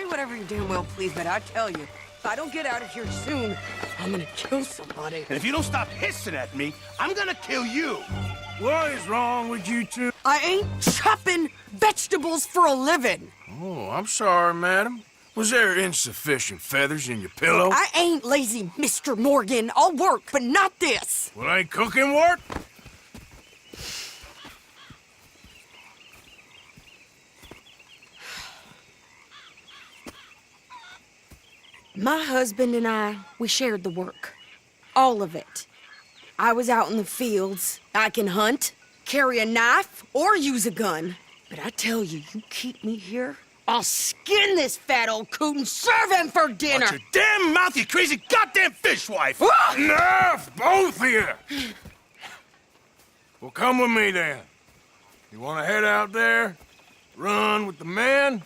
do whatever you damn well please, but I tell you, if I don't get out of here soon, I'm gonna kill somebody. And if you don't stop hissing at me, I'm gonna kill you. What is wrong with you two? I ain't chopping vegetables for a living. Oh, I'm sorry, madam. Was there insufficient feathers in your pillow? I ain't lazy, Mr. Morgan. I'll work, but not this. Well, ain't cooking work? My husband and I, we shared the work. All of it. I was out in the fields. I can hunt, carry a knife, or use a gun. But I tell you, you keep me here, I'll skin this fat old coot and serve him for dinner. Watch your damn mouth, you crazy goddamn fishwife! Enough, both of you! Well, come with me, then. You want to head out there, run with the men?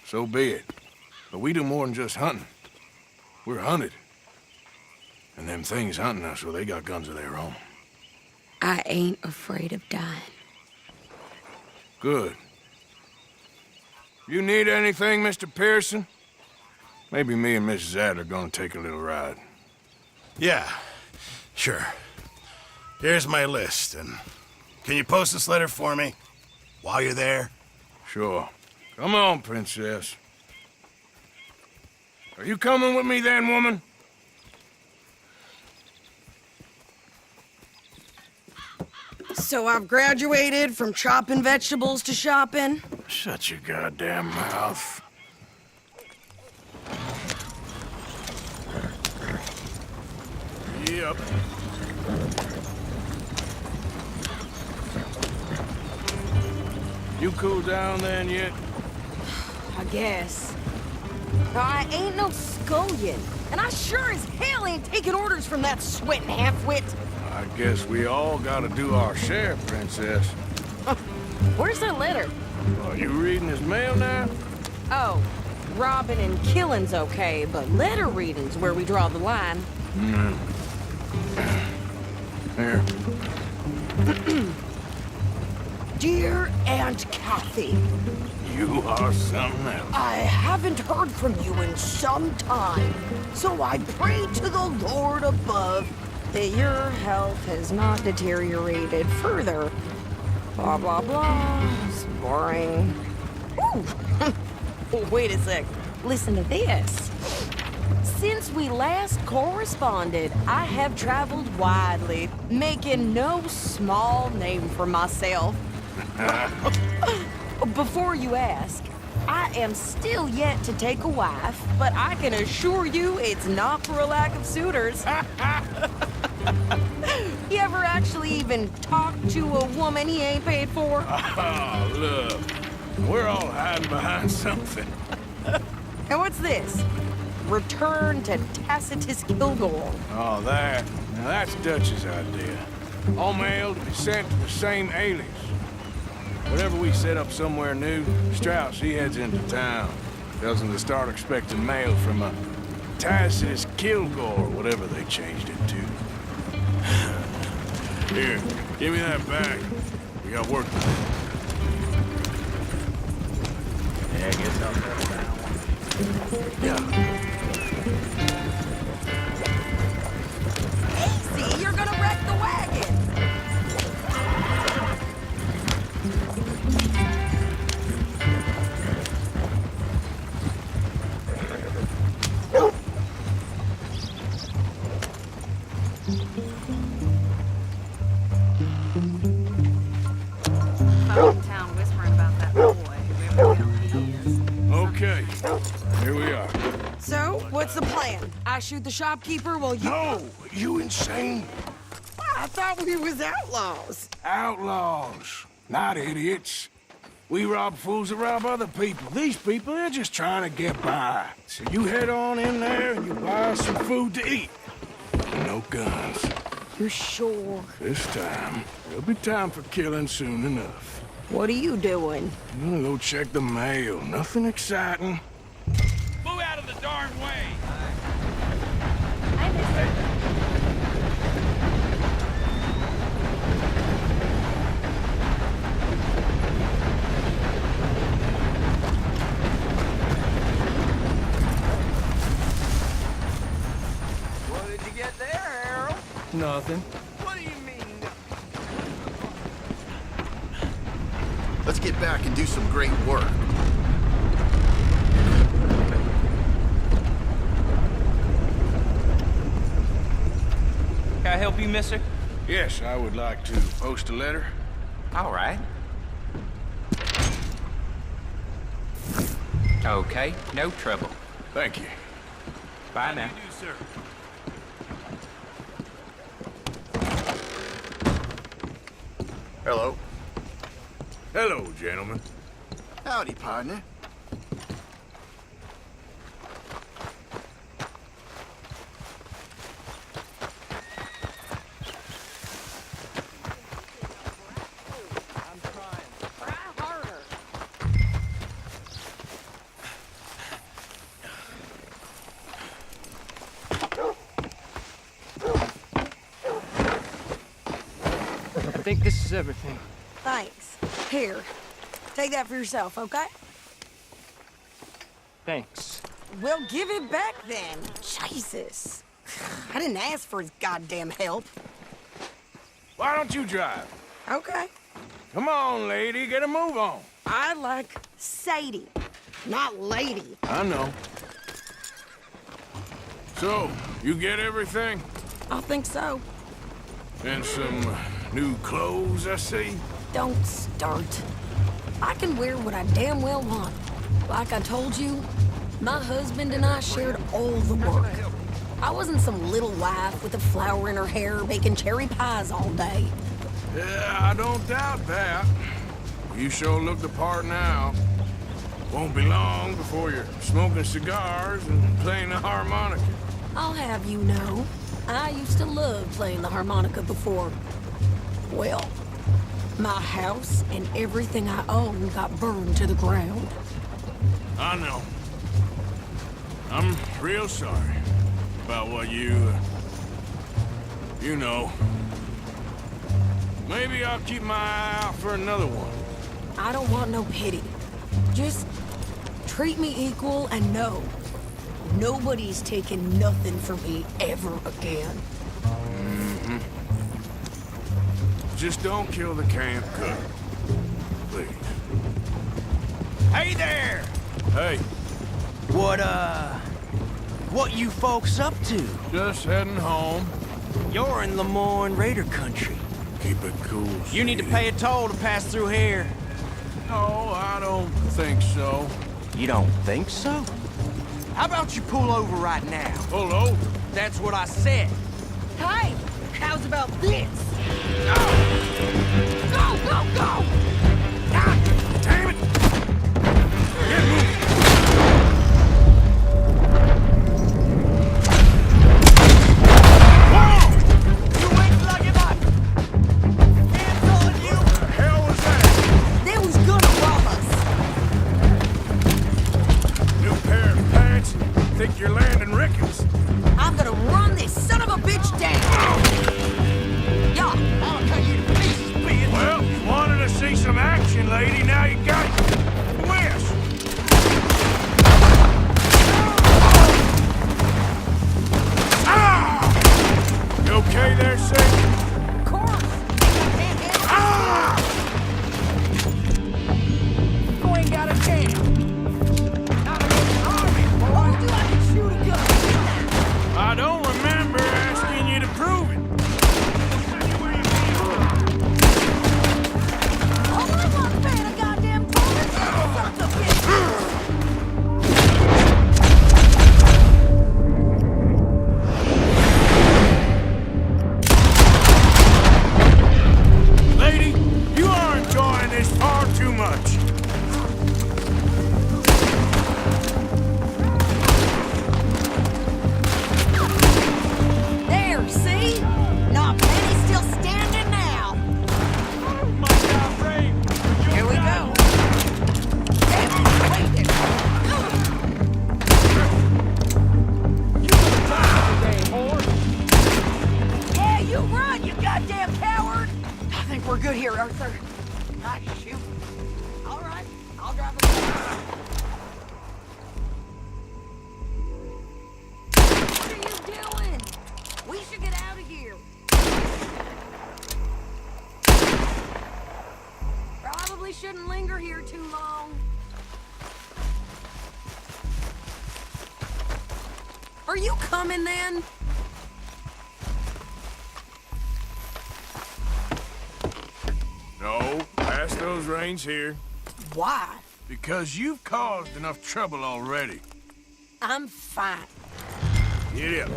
So be it. But we do more than just hunting. We're hunted. And them things hunting us, well, they got guns of their own. I ain't afraid of dying. Good. You need anything, Mr. Pearson? Maybe me and Mrs. Adler are gonna take a little ride. Yeah, sure. Here's my list, and can you post this letter for me while you're there? Sure. Come on, Princess. Are you coming with me then, woman? So I've graduated from chopping vegetables to shopping? Shut your goddamn mouth. Yep. You cool down then yet? I guess. I ain't no scullion, and I sure as hell ain't taking orders from that sweating half-wit. I guess we all gotta do our share, Princess. Where's that letter? Are you reading his mail now? Oh, robbing and killing's okay, but letter reading's where we draw the line. Here. Dear Aunt Kathy, You are something else. I haven't heard from you in some time, so I pray to the Lord above that your health has not deteriorated further. Blah, blah, blah. It's boring. Ooh. Wait a sec. Listen to this. Since we last corresponded, I have traveled widely, making no small name for myself. Before you ask, I am still yet to take a wife, but I can assure you it's not for a lack of suitors. You ever actually even talk to a woman he ain't paid for? Oh, look. We're all hiding behind something. And what's this? Return to Tacitus Kilgore. Oh, that. Now, that's Dutch's idea. All mail to be sent to the same alias. Whenever we set up somewhere new, Strauss, he heads into town. Tells them to start expecting mail from a Tacitus Kilgore, whatever they changed it to. Here, give me that bag. We got work to do. Yeah, I guess I'll settle down. Yeah. Easy, you're gonna wreck the wagon. Town whispering about that boy, whoever the hell he is. Okay, here we are. So, what's the plan? I shoot the shopkeeper while you... No, you insane? I thought we was outlaws. Outlaws, not idiots. We rob fools that rob other people. These people, they're just trying to get by. So you head on in there and you buy some food to eat. No guns. You sure? This time, there'll be time for killing soon enough. What are you doing? I'm gonna go check the mail. Nothing exciting. Move out of the darn way! I miss it. Nothing. What do you mean? Let's get back and do some great work. Can I help you, mister? Yes, I would like to post a letter. All right. Okay, no trouble. Thank you. Bye now. You do, sir. Hello. Hello, gentlemen. Howdy, partner. Try harder. I think this is everything. Thanks. Here, take that for yourself, okay? Thanks. Well, give it back then. Jesus. I didn't ask for his goddamn help. Why don't you drive? Okay. Come on, lady, get a move on. I like Sadie, not lady. I know. So, you get everything? I think so. And some new clothes, I see? Don't start. I can wear what I damn well want. Like I told you, my husband and I shared all the work. I wasn't some little wife with a flower in her hair baking cherry pies all day. Yeah, I don't doubt that. You sure look the part now. Won't be long before you're smoking cigars and playing the harmonica. I'll have you know, I used to love playing the harmonica before. Well, my house and everything I own got burned to the ground. I know. I'm real sorry about what you know. Maybe I'll keep my eye out for another one. I don't want no pity. Just treat me equal and know nobody's taking nothing from me ever again. Just don't kill the camp cook. Please. Hey there! Hey, What you folks up to? just heading home. You're in Lemoyne Raider country. Keep it cool. You need to Sadie. pay a toll to pass through here. No, I don't think so. You don't think so? How about you pull over right now? Pull over. That's what I said. Hey, how's about this? Go, go, go! Damn it! Get moving! You ain't like it up! Hands on you! What the hell was that? They was gonna rob us. New pair of pants? Think you're landing Ricketts? I'm gonna run this son of a bitch down. Yeah, I'll cut you to pieces, bitch! Well, you wanted to see some action, lady. Now you got it. Wish. Ah! You okay there, Sadie? of course. I can't handle Ah! You ain't got a chance! Not against the army, boy! Oh, do I can shoot a gun? I don't remember asking you to prove it. Oh, I wasn't paying a goddamn toll. Son of a bitch. Lady, you are enjoying this far too much. There, see? Not many still standing now. Here we go. Damn it, wait there. Yeah, you run, you goddamn coward. I think we're good here, Arthur. Ah, shoot. All right, I'll drive it. What are you doing? We should get out of here. probably shouldn't linger here too long. Are you coming then? No, pass those reins here. Why? Because you've caused enough trouble already. I'm fine. Get up.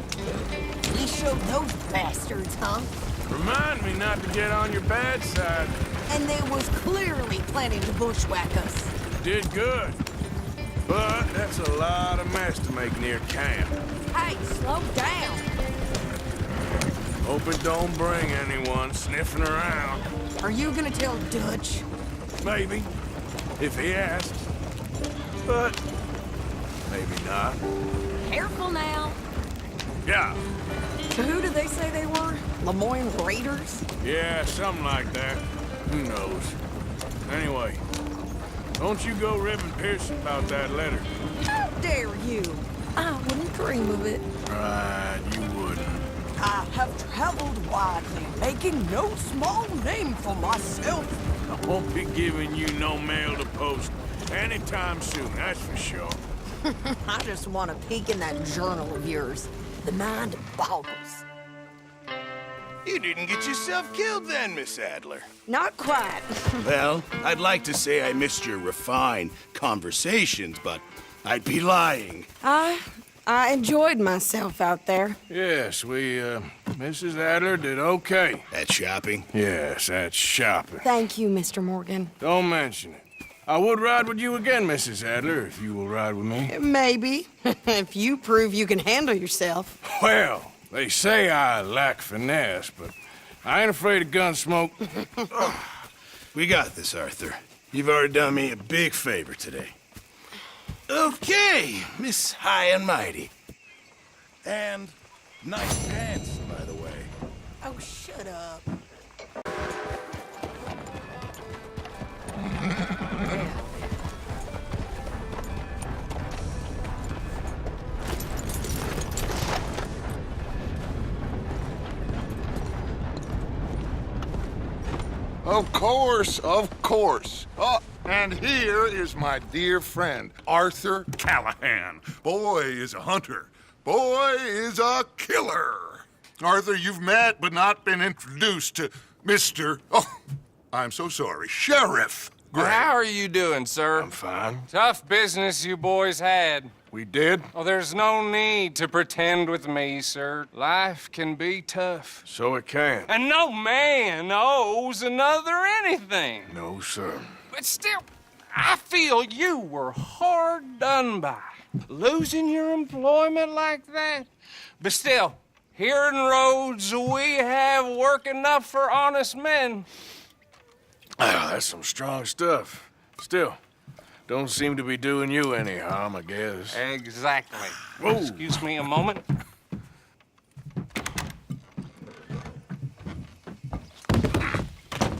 We showed those bastards, huh? Remind me not to get on your bad side. And they was clearly planning to bushwhack us. Did good. But that's a lot of mess to make near camp. Hey, slow down. Hope it don't bring anyone sniffing around. Are you gonna tell Dutch? Maybe, if he asks. But maybe not. Careful now. Yeah, Who did they say they were? Lemoyne Raiders? yeah, something like that. Who knows? Anyway, don't you go ribbing Pearson about that letter. How dare you? I wouldn't dream of it. Right, you wouldn't. I have traveled widely, making no small name for myself. I won't be giving you no mail to post anytime soon, that's for sure. I just want to peek in that journal of yours. The mind boggles. You didn't get yourself killed then, Miss Adler. Not quite. Well, I'd like to say I missed your refined conversations, but I'd be lying. I enjoyed myself out there. Yes, Mrs. Adler did okay. At shopping? Yes, that's shopping. Thank you, Mr. Morgan. Don't mention it. I would ride with you again, Mrs. Adler, if you will ride with me. Maybe, if you prove you can handle yourself. Well, they say I lack finesse, but I ain't afraid of gun smoke. We got this, Arthur. You've already done me a big favor today. Okay, Miss High and Mighty. And nice pants, by the way. Oh, shut up. Of course, of course. Oh, and here is my dear friend, Arthur Callahan. Boy is a hunter. Boy is a killer. Arthur, you've met but not been introduced to Mr. Oh, I'm so sorry, Sheriff Gray. How are you doing, sir? I'm fine. Tough business you boys had. We did? Oh, there's no need to pretend with me, sir. Life can be tough. So it can. And no man owes another anything. No, sir. But still, I feel you were hard done by. Losing your employment like that. But still, here in Rhodes, we have work enough for honest men. Ah, that's some strong stuff. Still, don't seem to be doing you any harm, I guess. Exactly. Whoa. Excuse me a moment.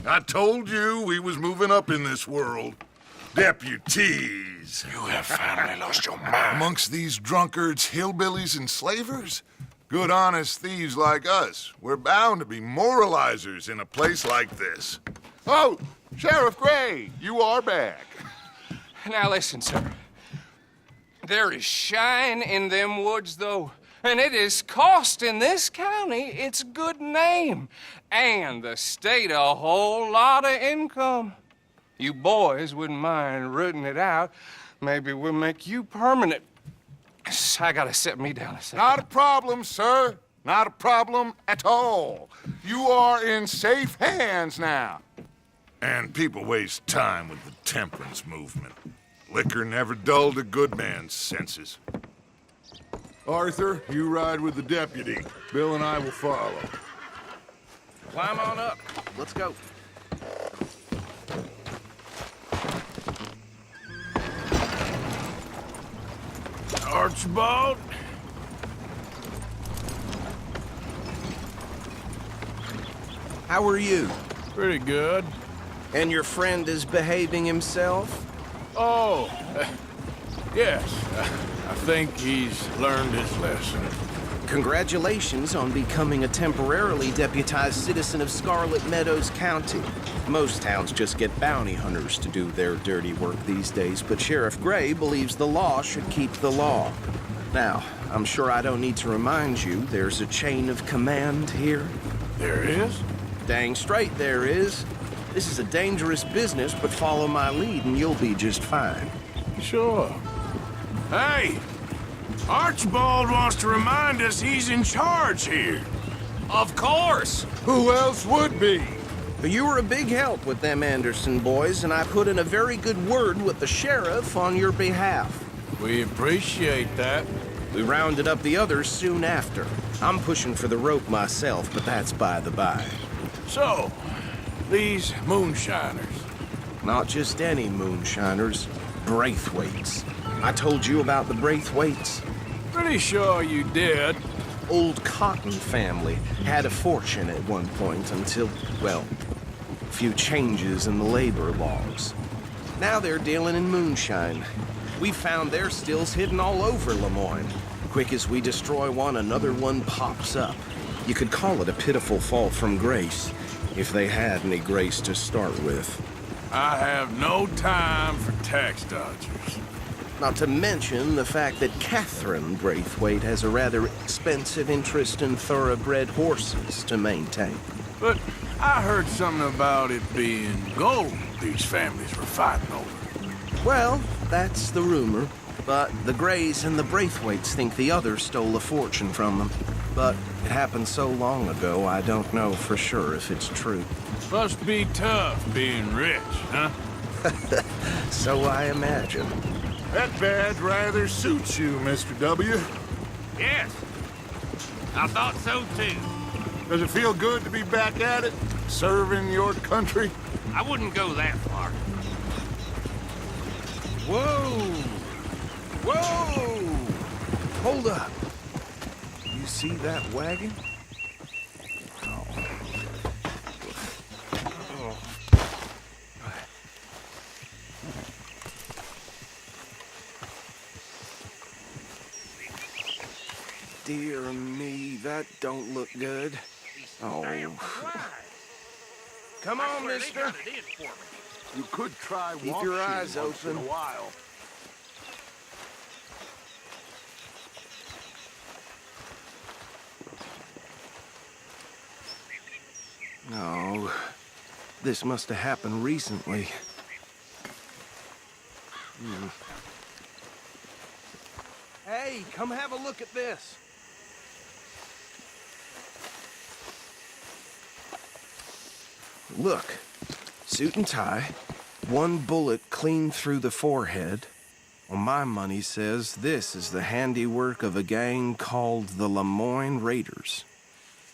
I told you we was moving up in this world. Deputies. You have finally lost your mind. Amongst these drunkards, hillbillies, and slavers? Good, honest thieves like us. We're bound to be moralizers in a place like this. Oh, Sheriff Gray, you are back. Now listen, sir. There is shine in them woods, though, and it is costing this county its good name and the state a whole lot of income. You boys wouldn't mind rooting it out. Maybe we'll make you permanent. I gotta sit me down a second. Not a problem, sir. Not a problem at all. You are in safe hands now. And people waste time with the temperance movement. Liquor never dulled a good man's senses. Arthur, you ride with the deputy. Bill and I will follow. Climb on up. Let's go. Archibald? How are you? Pretty good. And your friend is behaving himself? Oh, yes. I think he's learned his lesson. Congratulations on becoming a temporarily deputized citizen of Scarlet Meadows County. Most towns just get bounty hunters to do their dirty work these days, but Sheriff Gray believes the law should keep the law. Now, I'm sure I don't need to remind you there's a chain of command here. There is? Dang straight there is. This is a dangerous business, but follow my lead and you'll be just fine. Sure. Hey! Archibald wants to remind us he's in charge here. Of course. Who else would be? You were a big help with them Anderson boys, and I put in a very good word with the sheriff on your behalf. We appreciate that. We rounded up the others soon after. I'm pushing for the rope myself, but that's by the by. So, these moonshiners. Not just any moonshiners, Braithwaites. I told you about the Braithwaites. Pretty sure you did. Old Cotton family had a fortune at one point until, well, a few changes in the labor laws. Now they're dealing in moonshine. We found their stills hidden all over Lemoyne. Quick as we destroy one, another one pops up. You could call it a pitiful fall from grace, if they had any grace to start with. I have no time for tax dodgers. Not to mention the fact that Catherine Braithwaite has a rather expensive interest in thoroughbred horses to maintain. But I heard something about it being gold these families were fighting over. Well, that's the rumor. But the Grays and the Braithwaites think the others stole a fortune from them. But it happened so long ago, I don't know for sure if it's true. Must be tough being rich, huh? So I imagine. That badge rather suits you, Mr. W. Yes. I thought so too. Does it feel good to be back at it, serving your country? I wouldn't go that far. Whoa! Whoa! Hold up. You see that wagon? Dear me, that don't look good. Oh. Come on, mister. You could try Keep your eyes once in open. a while. No. This must have happened recently. Hey, come have a look at this. Look, suit and tie, one bullet clean through the forehead. Well, my money says this is the handiwork of a gang called the Lemoyne Raiders.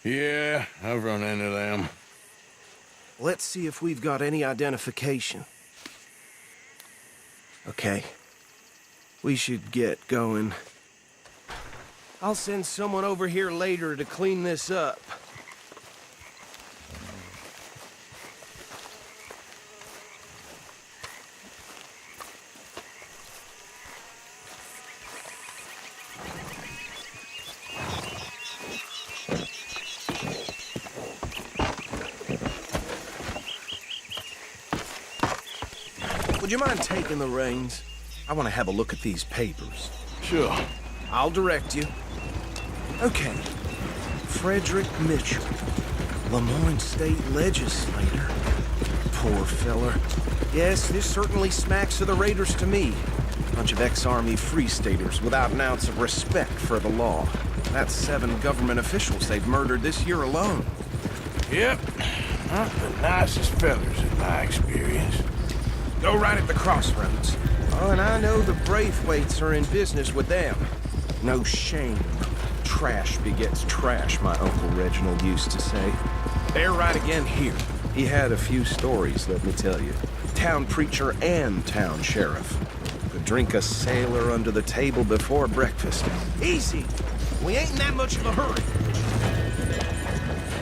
Yeah, I've run into them. Let's see if we've got any identification. Okay. We should get going. I'll send someone over here later to clean this up. Would you mind taking the reins? I want to have a look at these papers. Sure. I'll direct you. Okay. Frederick Mitchell, Lemoyne State Legislator. Poor feller. Yes, this certainly smacks of the Raiders to me. Bunch of ex-Army Free Staters without an ounce of respect for the law. That's 7 government officials they've murdered this year alone. Yep. Not the nicest fellas in my experience. Go right at the crossroads. Oh, and I know the Braithwaites are in business with them. No shame. Trash begets trash, my Uncle Reginald used to say. They're right again here. He had a few stories, let me tell you. Town preacher and town sheriff. Could drink a sailor under the table before breakfast. Easy. We ain't in that much of a hurry.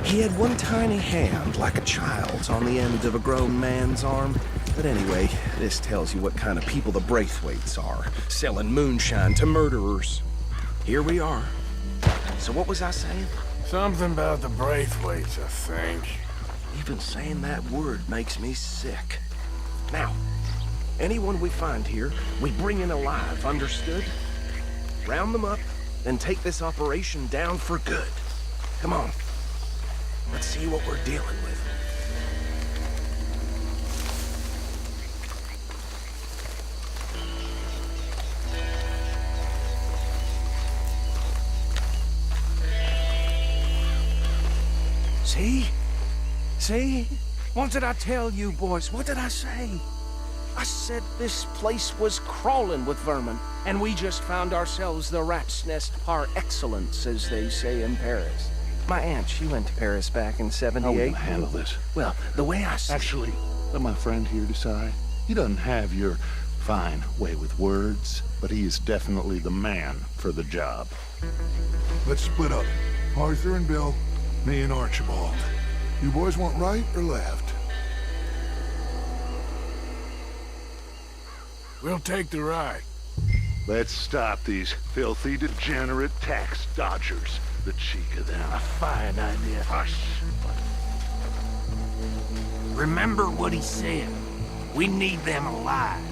He had one tiny hand, like a child's, on the end of a grown man's arm. But anyway, this tells you what kind of people the Braithwaites are, selling moonshine to murderers. Here we are. So what was I saying? Something about the Braithwaites, I think. Even saying that word makes me sick. Now, anyone we find here, we bring in alive, understood? Round them up, then take this operation down for good. Come on. Let's see what we're dealing with. See? See? What did I tell you, boys? What did I say? I said this place was crawling with vermin, and we just found ourselves the rat's nest par excellence, as they say in Paris. My aunt, she went to Paris back in '78. How are we gonna handle this? Well, the way I see Actually, let my friend here decide. He doesn't have your fine way with words, but he is definitely the man for the job. Let's split up. Arthur and Bill, me and Archibald. You boys want right or left? We'll take the right. Let's stop these filthy, degenerate tax dodgers. The cheek of them. A fine idea. Hush. Remember what he said. We need them alive.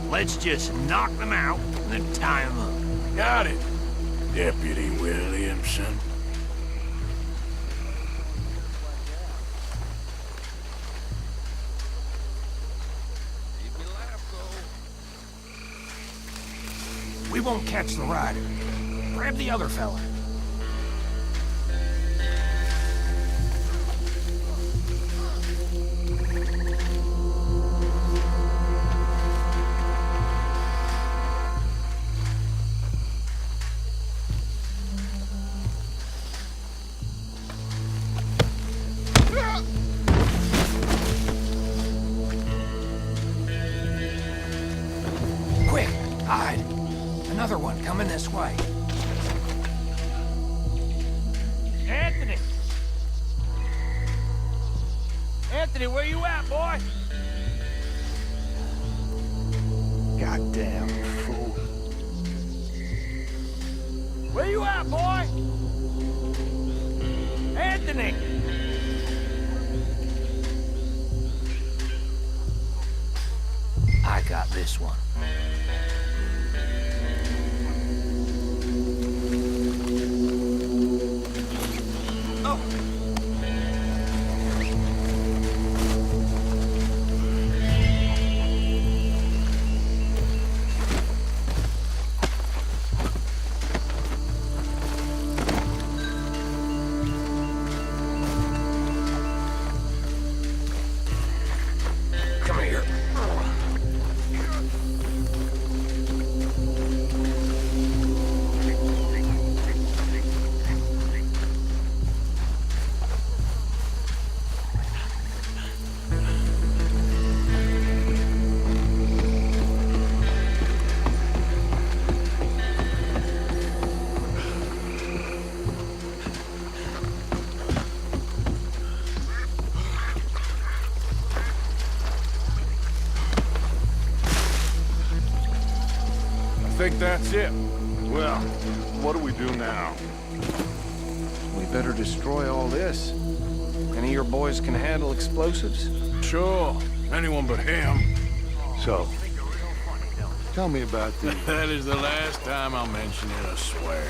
Let's just knock them out and then tie them up. Got it, Deputy Williamson. We won't catch the rider. Grab the other fella. Quick, hide. Another one coming this way. Anthony! Anthony, where you at, boy? Goddamn fool. Where you at, boy? Anthony! I got this one. Come here. I think that's it. Well, what do we do now? We better destroy all this. Any of your boys can handle explosives? Sure. Anyone but him. So, tell me about the... That is the last time I'll mention it, I swear.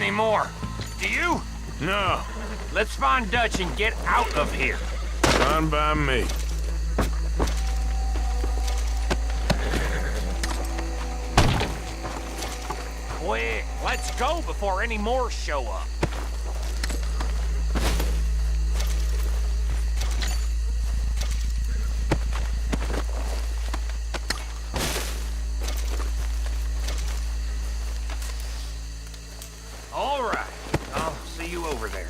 anymore. Do you? No, Let's find Dutch and get out of here. fine by me. Quick, let's go before any more show up. All right, I'll see you over there.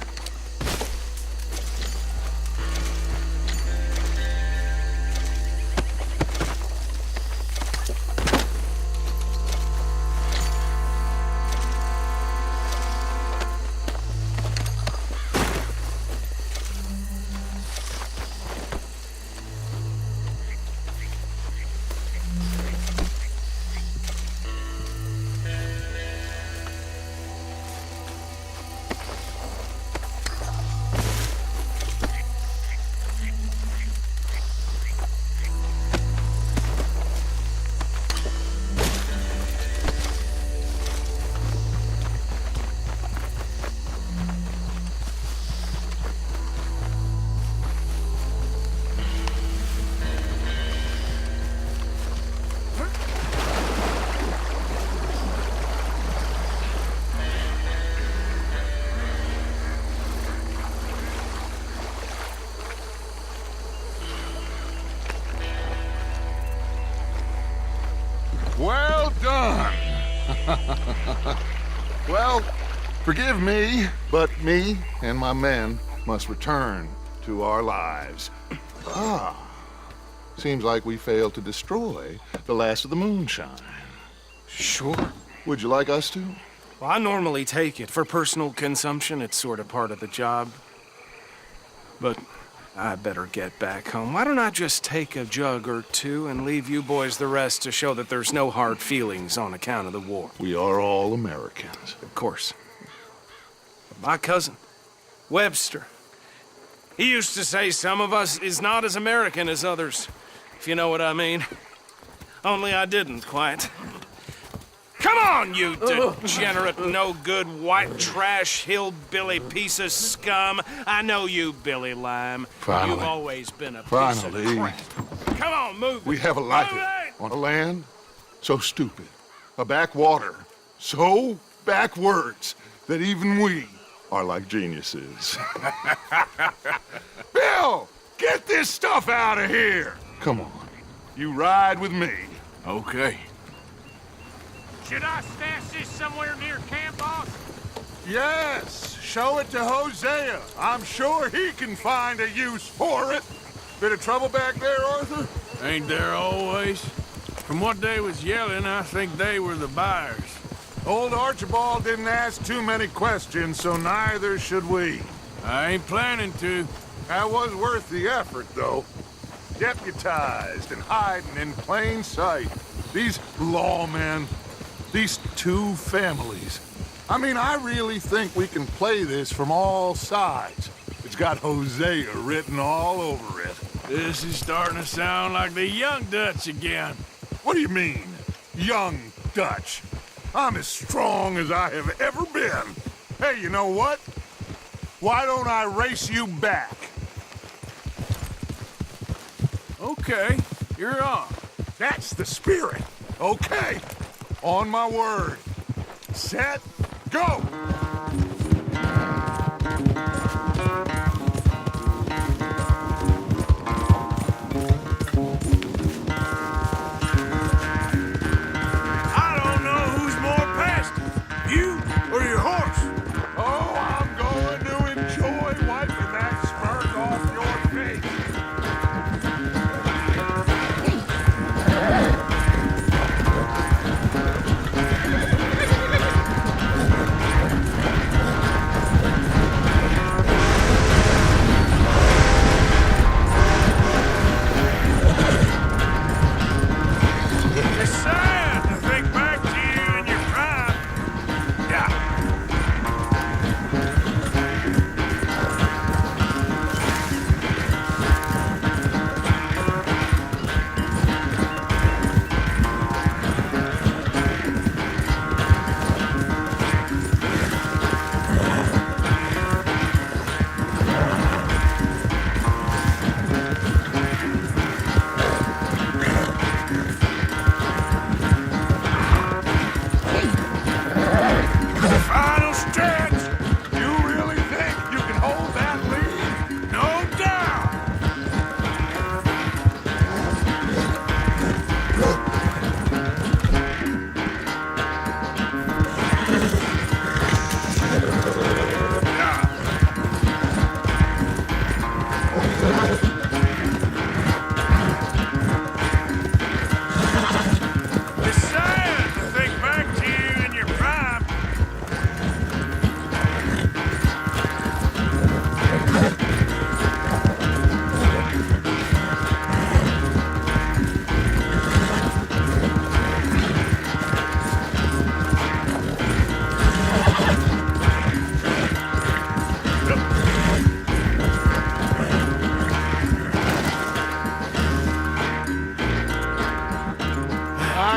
Well done. Well, forgive me, but me and my men must return to our lives. Seems like we failed to destroy the last of the moonshine. Sure. Would you like us to? Well, I normally take it. For personal consumption, it's sort of part of the job. But I better get back home. Why don't I just take a jug or two and leave you boys the rest to show that there's no hard feelings on account of the war? We are all Americans. Of course. My cousin, Webster, he used to say some of us is not as American as others, if you know what I mean. Only I didn't quite. Come on, you degenerate, no-good, white trash, hillbilly piece of scum. I know you, Billy Lime. Finally. You've always been a piece Finally. of crap. Come on, move We it. have a life Move it! on a land so stupid, a backwater so backwards that even we are like geniuses. Bill, get this stuff out of here! Come on, you ride with me. Okay. Should I stash this somewhere near camp, boss? Yes, show it to Hosea. I'm sure he can find a use for it. Bit of trouble back there, Arthur? Ain't there always? From what they was yelling, I think they were the buyers. Old Archibald didn't ask too many questions, so neither should we. I ain't planning to. That was worth the effort, though. Deputized and hiding in plain sight. These lawmen, these two families. I mean, I really think we can play this from all sides. It's got Hosea written all over it. This is starting to sound like the young Dutch again. What do you mean, young Dutch? I'm as strong as I have ever been. Hey, you know what? Why don't I race you back? Okay, you're on. That's the spirit. Okay, on my word. Set, go! I don't know who's more past it, you or your horse. Oh, I'm going to enjoy wiping that smirk off your face.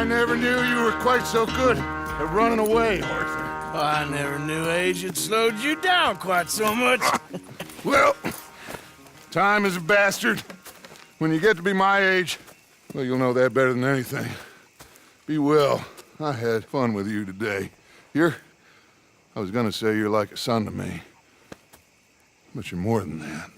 I never knew you were quite so good at running away, Arthur. I never knew age had slowed you down quite so much. Well, time is a bastard. When you get to be my age, well, you'll know that better than anything. Be well. I had fun with you today. I was gonna say you're like a son to me, but you're more than that.